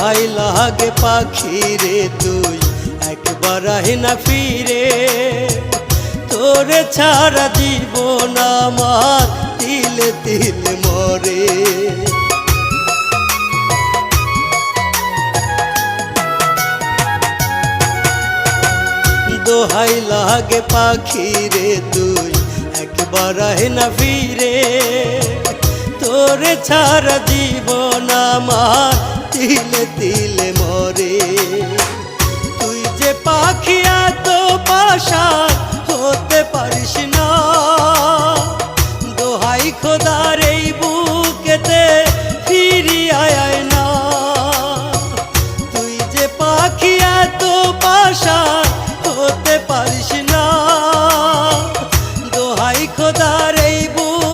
দোহাই লাগে পাখি রে তুই একবার আহে না ফিরে, তোরে ছাড়া জীবন আমার তিলে তিলে মরে। দোহাই লাগে পাখি রে তুই একবার আহে না ফিরে, তোরে ছাড়া জীবন আমার তিলে তিলে মরে। তুই যে পাখি এত পাশান হতে পারিস না, দোহাই খোদার এই